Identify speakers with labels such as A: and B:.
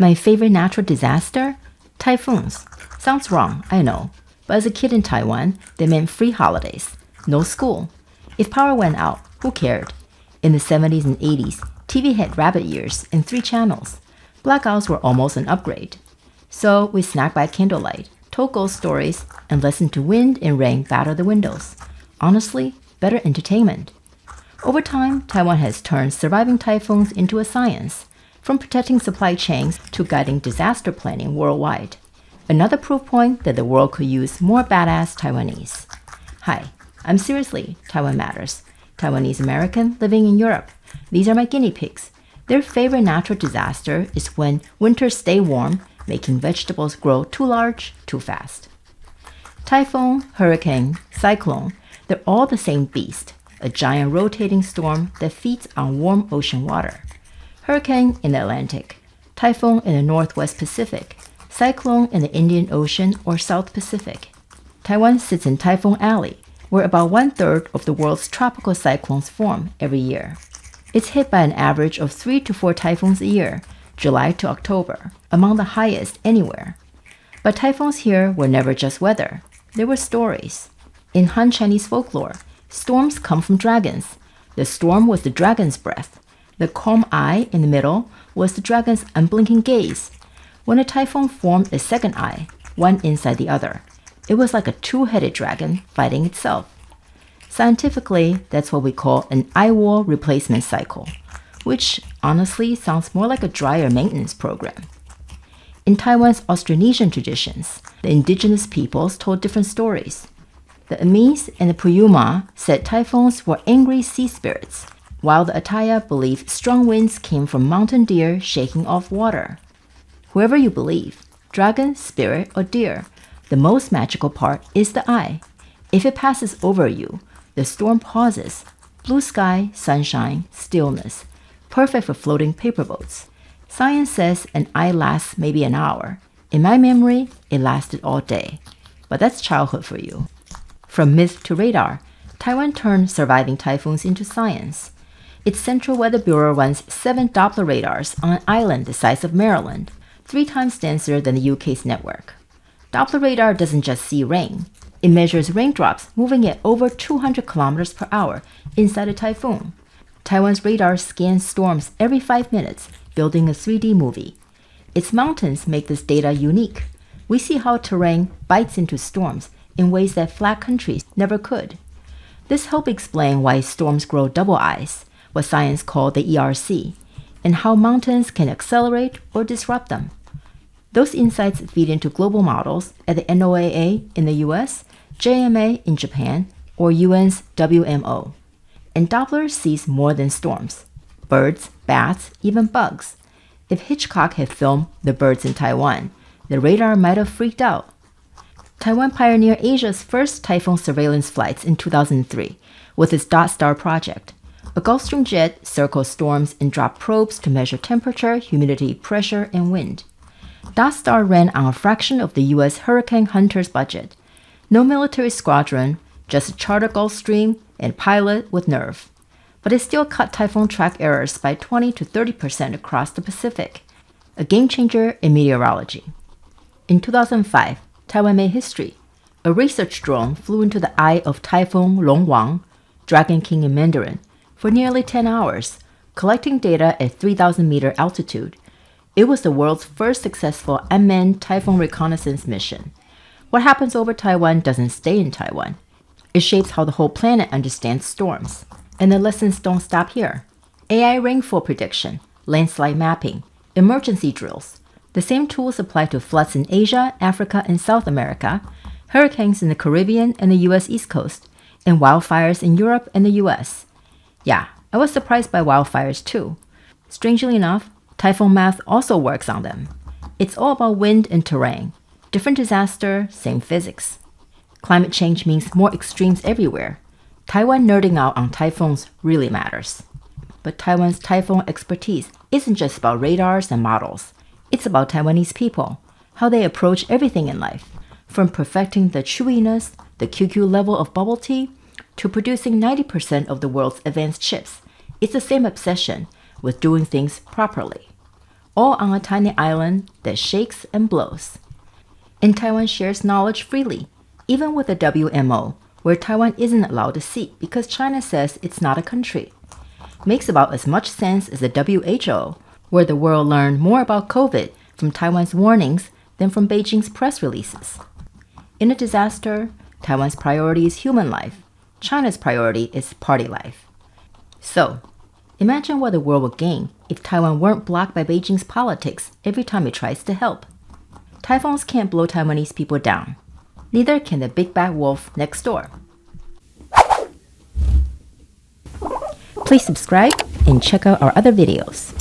A: My favorite natural disaster? Typhoons. Sounds wrong, I know. But as a kid in Taiwan, they meant free holidays. No school. If power went out, who cared? In the 70s and 80s, TV had rabbit ears and 3 channels. Blackouts were almost an upgrade. So we snacked by candlelight, told ghost stories, and listened to wind and rain batter the windows. Honestly, better entertainment. Over time, Taiwan has turned surviving typhoons into a science, from protecting supply chains to guiding disaster planning worldwide. Another proof point that the world could use more badass Taiwanese. Hi, I'm Seriously, Taiwan Matters, Taiwanese American living in Europe. These are my guinea pigs. Their favorite natural disaster is when winters stay warm, making vegetables grow too large, too fast. Typhoon, hurricane, cyclone, they're all the same beast, a giant rotating storm that feeds on warm ocean water. Hurricane in the Atlantic, typhoon in the Northwest Pacific, cyclone in the Indian Ocean or South Pacific. Taiwan sits in Typhoon Alley, where about 1/3 of the world's tropical cyclones form every year. It's hit by an average of 3 to 4 typhoons a year, July to October, among the highest anywhere. But typhoons here were never just weather. They were stories. In Han Chinese folklore, storms come from dragons. The storm was the dragon's breath. The calm eye in the middle was the dragon's unblinking gaze. When a typhoon formed a second eye, one inside the other, it was like a 2-headed dragon fighting itself. Scientifically, that's what we call an eye wall replacement cycle, which honestly sounds more like a dryer maintenance program. In Taiwan's Austronesian traditions, the indigenous peoples told different stories. The Amis and the Puyuma said typhoons were angry sea spirits, while the Ataya believed strong winds came from mountain deer shaking off water. Whoever you believe, dragon, spirit, or deer, the most magical part is the eye. If it passes over you, the storm pauses. Blue sky, sunshine, stillness. Perfect for floating paper boats. Science says an eye lasts maybe an hour. In my memory, it lasted all day. But that's childhood for you. From myth to radar, Taiwan turned surviving typhoons into science. Its Central Weather Bureau runs 7 Doppler radars on an island the size of Maryland, 3 times denser than the UK's network. Doppler radar doesn't just see rain. It measures raindrops moving at over 200 kilometers per hour inside a typhoon. Taiwan's radar scans storms every 5 minutes, building a 3D movie. Its mountains make this data unique. We see how terrain bites into storms in ways that flat countries never could. This helps explain why storms grow double eyes, what science calls the ERC, and how mountains can accelerate or disrupt them. Those insights feed into global models at the NOAA in the US, JMA in Japan, or UN's WMO. And Doppler sees more than storms. Birds, bats, even bugs. If Hitchcock had filmed the birds in Taiwan, the radar might have freaked out. Taiwan pioneered Asia's first typhoon surveillance flights in 2003 with its DotStar project. A Gulfstream jet circled storms and dropped probes to measure temperature, humidity, pressure, and wind. DotStar ran on a fraction of the U.S. Hurricane Hunter's budget. No military squadron, just a charter Gulfstream and pilot with nerve. But it still cut typhoon track errors by 20 to 30% across the Pacific, a game changer in meteorology. In 2005, Taiwan made history. A research drone flew into the eye of Typhoon Longwang, Dragon King in Mandarin, for nearly 10 hours, collecting data at 3,000-meter altitude. It was the world's first successful unmanned typhoon reconnaissance mission. What happens over Taiwan doesn't stay in Taiwan. It shapes how the whole planet understands storms. And the lessons don't stop here. AI rainfall prediction, landslide mapping, emergency drills. The same tools apply to floods in Asia, Africa, and South America, hurricanes in the Caribbean and the US East Coast, and wildfires in Europe and the US. Yeah, I was surprised by wildfires too. Strangely enough, typhoon math also works on them. It's all about wind and terrain. Different disaster, same physics. Climate change means more extremes everywhere. Taiwan nerding out on typhoons really matters. But Taiwan's typhoon expertise isn't just about radars and models. It's about Taiwanese people, how they approach everything in life, from perfecting the chewiness, the QQ level of bubble tea, to producing 90% of the world's advanced chips. It's the same obsession with doing things properly. all on a tiny island that shakes and blows. And Taiwan shares knowledge freely, even with the WMO, where Taiwan isn't allowed a seat because China says it's not a country. Makes about as much sense as the WHO, where the world learned more about COVID from Taiwan's warnings than from Beijing's press releases. In a disaster, Taiwan's priority is human life. China's priority is party life. So, imagine what the world would gain if Taiwan weren't blocked by Beijing's politics every time it tries to help. Typhoons can't blow Taiwanese people down. Neither can the big bad wolf next door. Please subscribe and check out our other videos.